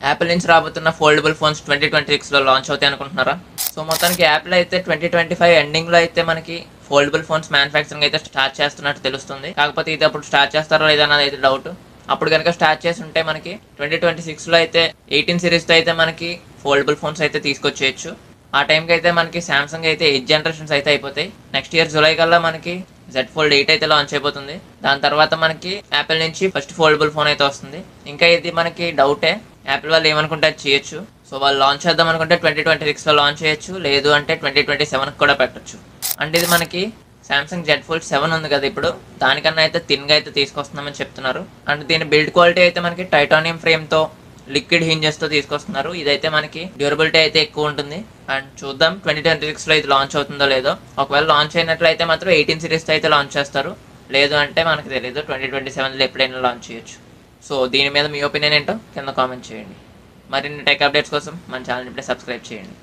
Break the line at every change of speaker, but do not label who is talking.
Apple నుంచి రాబోతున్న foldable phones 2026లో launch అవుతాయి అనుకుంటున్నారా? సో మొత్తానికి యాపిల్ అయితే 2025 ఎండింగ్లో అయితే మనకి ఫోల్డబుల్ ఫోన్స్ మ్యానుఫ్యాక్చరింగ్ అయితే స్టార్ట్ చేస్తున్నట్టు తెలుస్తుంది. కాకపోతే ఇది అప్పుడు స్టార్ట్ చేస్తారో లేదన్నది అయితే డౌట్. అప్పుడు కనుక స్టార్ట్ చేసి ఉంటే మనకి 2026లో అయితే 18 సిరీస్తో అయితే మనకి ఫోల్డబుల్ ఫోన్స్ అయితే తీసుకొచ్చేయచ్చు. ఆ టైంకి అయితే మనకి సామ్సంగ్ అయితే 8 జనరేషన్స్ అయితే అయిపోతాయి. నెక్స్ట్ ఇయర్ జూలై కల్లా మనకి Z Fold 8 అయితే లాంచ్ అయిపోతుంది. దాని తర్వాత మనకి యాపిల్ నుంచి ఫస్ట్ ఫోల్డబుల్ ఫోన్ అయితే వస్తుంది. ఇంకా ఇది మనకి డౌటే, యాపిల్ వాళ్ళు ఏమనుకుంటే అది చేయొచ్చు. సో వాళ్ళు లాంచ్ చేద్దాం అనుకుంటే 2026లో లాంచ్ చేయొచ్చు, లేదు అంటే 2027కి కూడా పెట్టచ్చు. అంటే ఇది మనకి సామ్సంగ్ Z Fold 7 ఉంది కదా ఇప్పుడు, దానికన్నా అయితే థిన్గా అయితే తీసుకొస్తున్నామని చెప్తున్నారు. అండ్ దీని బిల్డ్ క్వాలిటీ అయితే మనకి టైటానియం ఫ్రేమ్తో లిక్విడ్ హింజెస్తో తీసుకొస్తున్నారు. ఇదైతే మనకి డ్యూరబిలిటీ అయితే ఎక్కువ ఉంటుంది. అండ్ చూద్దాం 2026లో ఇది లాంచ్ అవుతుందో లేదో. ఒకవేళ లాంచ్ అయినట్లయితే మాత్రం 18 సిరీస్తో అయితే లాంచ్ చేస్తారు, లేదు అంటే మనకు తెలియదు, 2027లో ఎప్పుడైనా లాంచ్ చేయొచ్చు. సో దీని మీద మీ ఒపీనియన్ ఏంటో కింద కామెంట్ చేయండి. మరిన్ని టెక్ అప్డేట్స్ కోసం మన ఛానల్ ఇప్పుడే సబ్స్క్రైబ్ చేయండి.